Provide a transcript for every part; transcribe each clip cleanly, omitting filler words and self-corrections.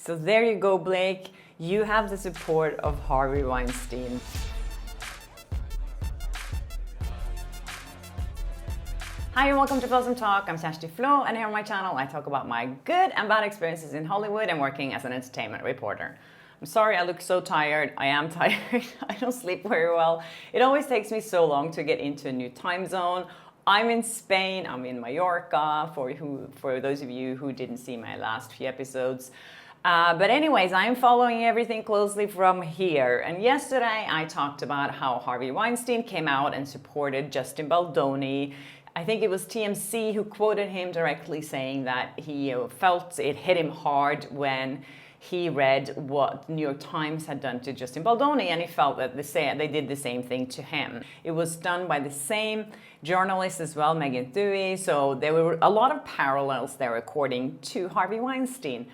So there you go, Blake. You have the support of Harvey Weinstein. Hi and welcome to Flaa Talk. I'm Kjersti Flaa, and here on my channel I talk about my good and bad experiences in Hollywood and working as an entertainment reporter. I'm sorry I look so tired. I am tired. I don't sleep very well. It always takes me so long to get into a new time zone. I'm in Spain. I'm in Mallorca, for those of you who didn't see my last few episodes. But anyways, I'm following everything closely from here. And yesterday I talked about how Harvey Weinstein came out and supported Justin Baldoni. I think it was TMZ who quoted him directly saying that he felt it hit him hard when he read what New York Times had done to Justin Baldoni, and he felt that they did the same thing to him. It was done by the same journalist as well, Megan Thuy, so there were a lot of parallels there according to Harvey Weinstein.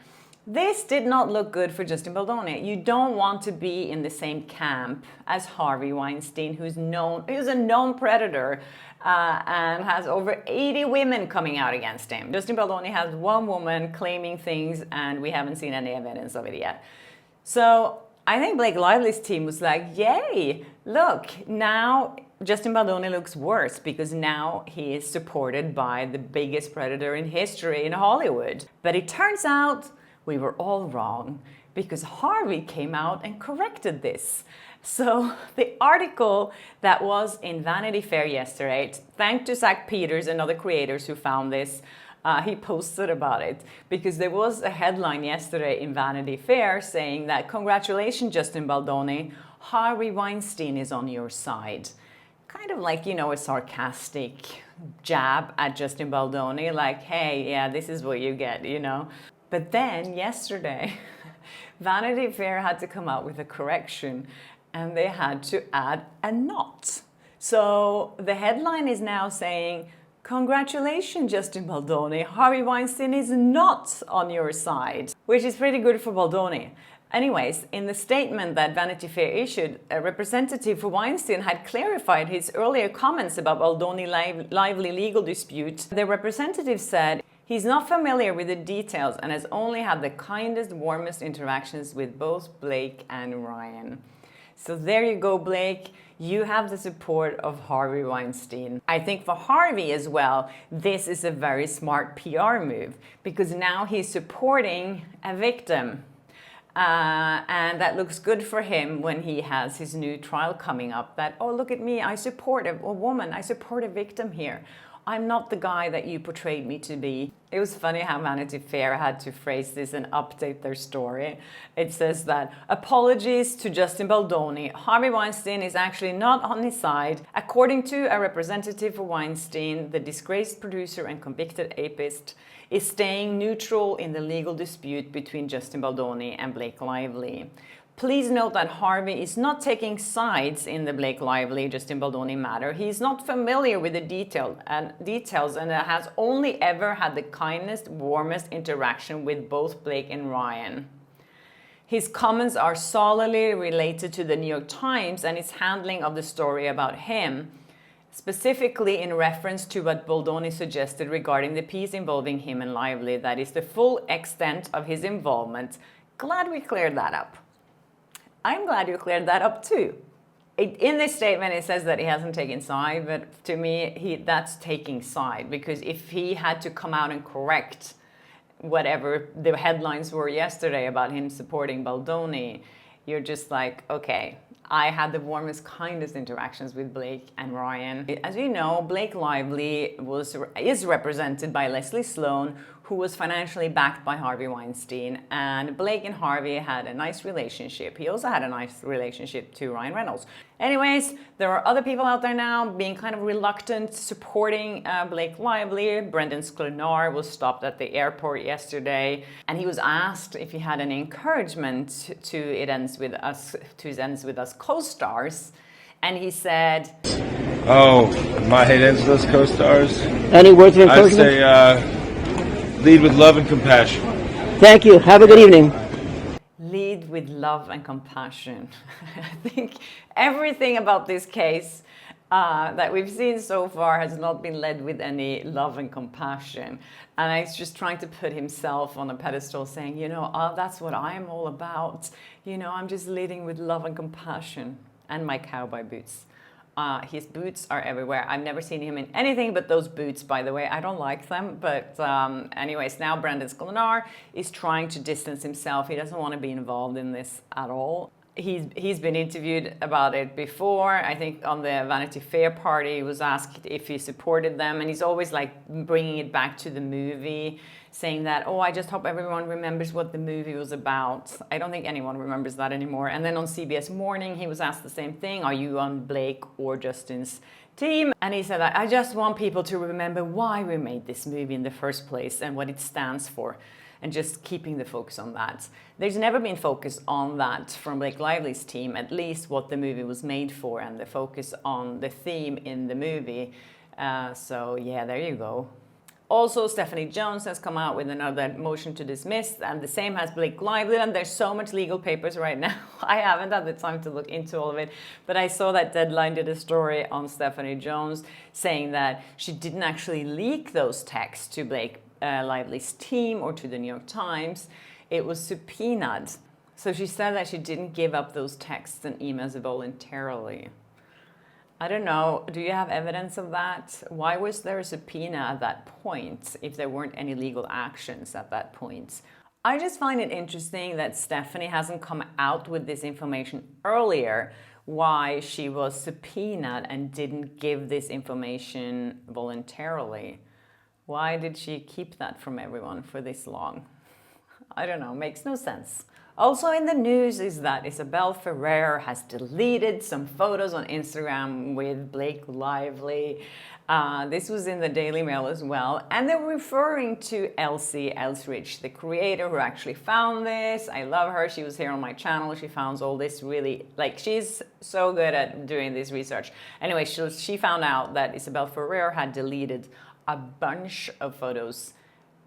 This did not look good for Justin Baldoni. You don't want to be in the same camp as Harvey Weinstein, who's a known predator and has over 80 women coming out against him. Justin Baldoni has one woman claiming things, and we haven't seen any evidence of it yet. So I think Blake Lively's team was like, yay, look, now Justin Baldoni looks worse because now he is supported by the biggest predator in history in Hollywood. But it turns out we were all wrong because Harvey came out and corrected this. So the article that was in Vanity Fair yesterday, thanks to Zach Peters and other creators who found this, he posted about it because there was a headline yesterday in Vanity Fair saying that congratulations, Justin Baldoni, Harvey Weinstein is on your side. Kind of like, a sarcastic jab at Justin Baldoni, like, hey, yeah, this is what you get, But then yesterday, Vanity Fair had to come out with a correction and they had to add a not. So the headline is now saying, congratulations, Justin Baldoni, Harvey Weinstein is not on your side, which is pretty good for Baldoni. Anyways, in the statement that Vanity Fair issued, a representative for Weinstein had clarified his earlier comments about Baldoni's lively legal dispute. The representative said, he's not familiar with the details and has only had the kindest, warmest interactions with both Blake and Ryan. So there you go, Blake. You have the support of Harvey Weinstein. I think for Harvey as well, this is a very smart PR move because now he's supporting a victim. And that looks good for him when he has his new trial coming up that, oh, look at me, I support a woman, I support a victim here. I'm not the guy that you portrayed me to be. It was funny how Vanity Fair had to phrase this and update their story. It says that, apologies to Justin Baldoni, Harvey Weinstein is actually not on his side. According to a representative for Weinstein, the disgraced producer and convicted apist is staying neutral in the legal dispute between Justin Baldoni and Blake Lively. Please note that Harvey is not taking sides in the Blake Lively-Justin Baldoni matter. He's not familiar with the details and has only ever had the kindest, warmest interaction with both Blake and Ryan. His comments are solidly related to the New York Times and its handling of the story about him, specifically in reference to what Baldoni suggested regarding the piece involving him and Lively. That is the full extent of his involvement. Glad we cleared that up. I'm glad you cleared that up too. In this statement, it says that he hasn't taken side, but to me, that's taking side because if he had to come out and correct whatever the headlines were yesterday about him supporting Baldoni, you're just like, okay, I had the warmest, kindest interactions with Blake and Ryan. As you know, Blake Lively is represented by Leslie Sloan, who was financially backed by Harvey Weinstein, and Blake and Harvey had a nice relationship. He also had a nice relationship to Ryan Reynolds. Anyways, there are other people out there now being kind of reluctant supporting Blake Lively. Brendan Sklenar was stopped at the airport yesterday, and he was asked if he had any encouragement to It Ends With Us co-stars, and he said, "Oh, my It Ends With Us co-stars. Any words of encouragement? I'd say lead with love and compassion." Thank you. Have a good evening. Lead with love and compassion. I think everything about this case that we've seen so far has not been led with any love and compassion. And he's just trying to put himself on a pedestal saying, that's what I'm all about. I'm just leading with love and compassion and my cowboy boots. His boots are everywhere. I've never seen him in anything but those boots, by the way. I don't like them. But anyways, now Brandon Sklenar is trying to distance himself. He doesn't want to be involved in this at all. He's been interviewed about it before. I think on the Vanity Fair party, he was asked if he supported them. And he's always like bringing it back to the movie, saying that, I just hope everyone remembers what the movie was about. I don't think anyone remembers that anymore. And then on CBS Morning, he was asked the same thing. Are you on Blake or Justin's team? And he said, I just want people to remember why we made this movie in the first place and what it stands for. And just keeping the focus on that. There's never been focus on that from Blake Lively's team, at least what the movie was made for, and the focus on the theme in the movie. So yeah, there you go. Also, Stephanie Jones has come out with another motion to dismiss, and the same has Blake Lively, and there's so much legal papers right now. I haven't had the time to look into all of it, but I saw that Deadline did a story on Stephanie Jones saying that she didn't actually leak those texts to Blake Lively's team or to the New York Times. It was subpoenaed. So she said that she didn't give up those texts and emails voluntarily. I don't know, do you have evidence of that? Why was there a subpoena at that point if there weren't any legal actions at that point? I just find it interesting that Stephanie hasn't come out with this information earlier, why she was subpoenaed and didn't give this information voluntarily. Why did she keep that from everyone for this long? I don't know, makes no sense. Also in the news is that Isabela Ferrer has deleted some photos on Instagram with Blake Lively. This was in the Daily Mail as well. And they're referring to Elsie Eldridge, the creator who actually found this. I love her. She was here on my channel. She found all this really, she's so good at doing this research. Anyway, she found out that Isabela Ferrer had deleted a bunch of photos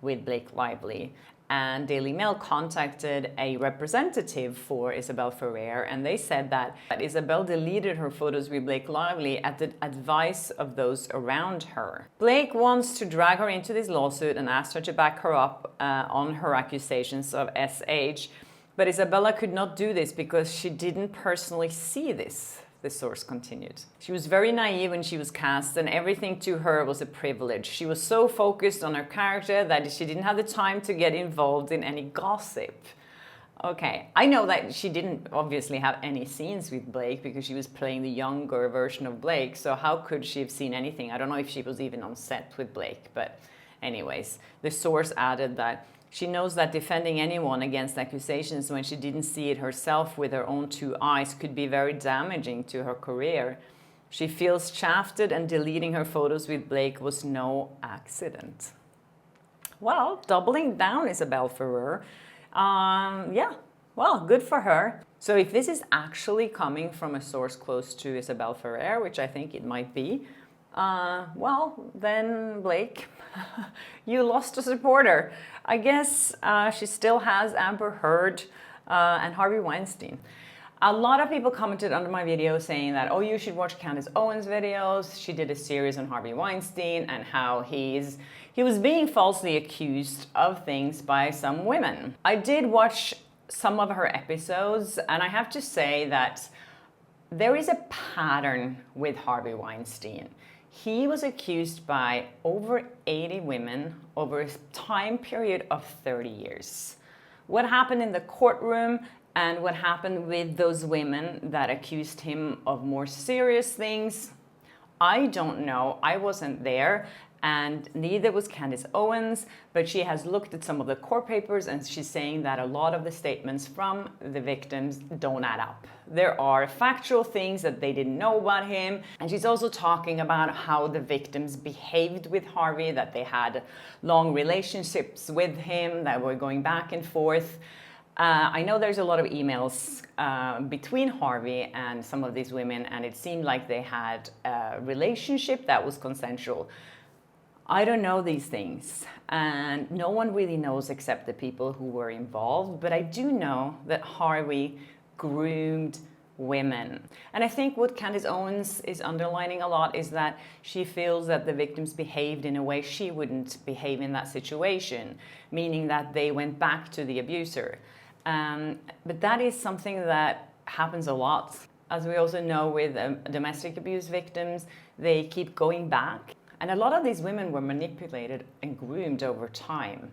with Blake Lively. And Daily Mail contacted a representative for Isabela Ferrer, and they said that Isabel deleted her photos with Blake Lively at the advice of those around her. Blake wants to drag her into this lawsuit and asked her to back her up on her accusations of SH, but Isabela could not do this because she didn't personally see this. The source continued. She was very naive when she was cast, and everything to her was a privilege. She was so focused on her character that she didn't have the time to get involved in any gossip. Okay, I know that she didn't obviously have any scenes with Blake because she was playing the younger version of Blake, so how could she have seen anything? I don't know if she was even on set with Blake, but anyways, the source added that she knows that defending anyone against accusations when she didn't see it herself with her own two eyes could be very damaging to her career. She feels shafted, and deleting her photos with Blake was no accident. Well, doubling down, Isabela Ferrer. Yeah, well, good for her. So if this is actually coming from a source close to Isabela Ferrer, which I think it might be, well, then Blake, you lost a supporter. I guess she still has Amber Heard and Harvey Weinstein. A lot of people commented under my video saying that, you should watch Candace Owens' videos. She did a series on Harvey Weinstein and how he was being falsely accused of things by some women. I did watch some of her episodes, and I have to say that there is a pattern with Harvey Weinstein. He was accused by over 80 women over a time period of 30 years. What happened in the courtroom and what happened with those women that accused him of more serious things, I don't know. I wasn't there, and neither was Candace Owens, but she has looked at some of the court papers and she's saying that a lot of the statements from the victims don't add up. There are factual things that they didn't know about him, and she's also talking about how the victims behaved with Harvey, that they had long relationships with him, that were going back and forth. I know there's a lot of emails between Harvey and some of these women, and it seemed like they had a relationship that was consensual. I don't know these things, and no one really knows except the people who were involved, but I do know that Harvey groomed women. And I think what Candace Owens is underlining a lot is that she feels that the victims behaved in a way she wouldn't behave in that situation, meaning that they went back to the abuser. But that is something that happens a lot. As we also know with domestic abuse victims, they keep going back. And a lot of these women were manipulated and groomed over time.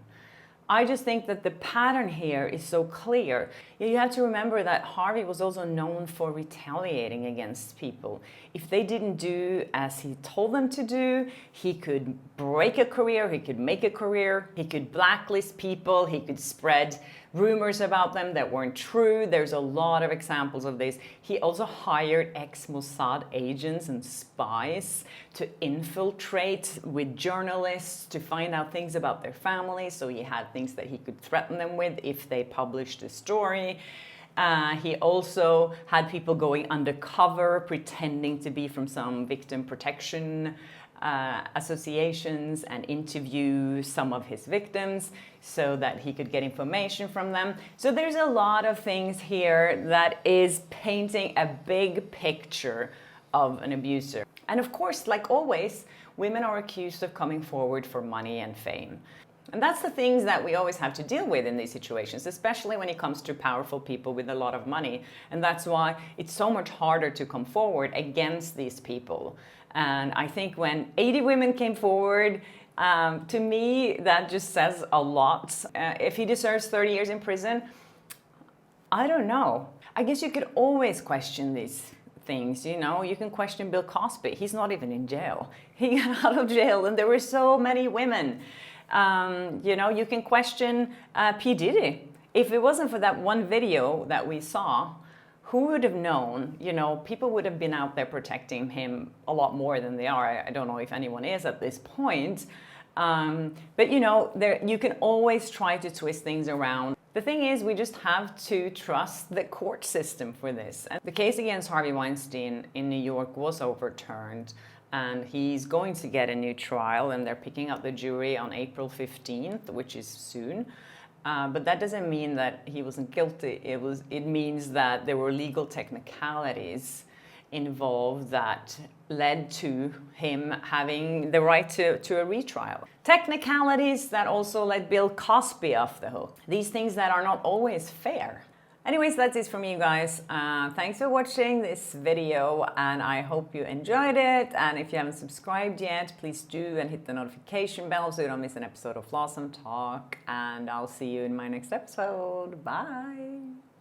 I just think that the pattern here is so clear. You have to remember that Harvey was also known for retaliating against people. If they didn't do as he told them to do, he could break a career, he could make a career, he could blacklist people, he could spread rumors about them that weren't true. There's a lot of examples of this. He also hired ex-Mossad agents and spies to infiltrate with journalists to find out things about their families. So he had things that he could threaten them with if they published a story. He also had people going undercover, pretending to be from some victim protection associations and interview some of his victims so that he could get information from them. So there's a lot of things here that is painting a big picture of an abuser. And of course, like always, women are accused of coming forward for money and fame. And that's the things that we always have to deal with in these situations, especially when it comes to powerful people with a lot of money. And that's why it's so much harder to come forward against these people. And I think when 80 women came forward, to me, that just says a lot. If he deserves 30 years in prison, I don't know. I guess you could always question these things, you know. You can question Bill Cosby. He's not even in jail. He got out of jail and there were so many women. You know, you can question P. Diddy. If it wasn't for that one video that we saw, who would have known? You know, people would have been out there protecting him a lot more than they are. I don't know if anyone is at this point. But, you know, you can always try to twist things around. The thing is, we just have to trust the court system for this. And the case against Harvey Weinstein in New York was overturned. And he's going to get a new trial, and they're picking up the jury on April 15th, which is soon. But that doesn't mean that he wasn't guilty. It means that there were legal technicalities involved that led to him having the right to a retrial. Technicalities that also let Bill Cosby off the hook. These things that are not always fair. Anyways, that's it from you guys. Thanks for watching this video, and I hope you enjoyed it. And if you haven't subscribed yet, please do, and hit the notification bell so you don't miss an episode of Flaa Talk. And I'll see you in my next episode. Bye!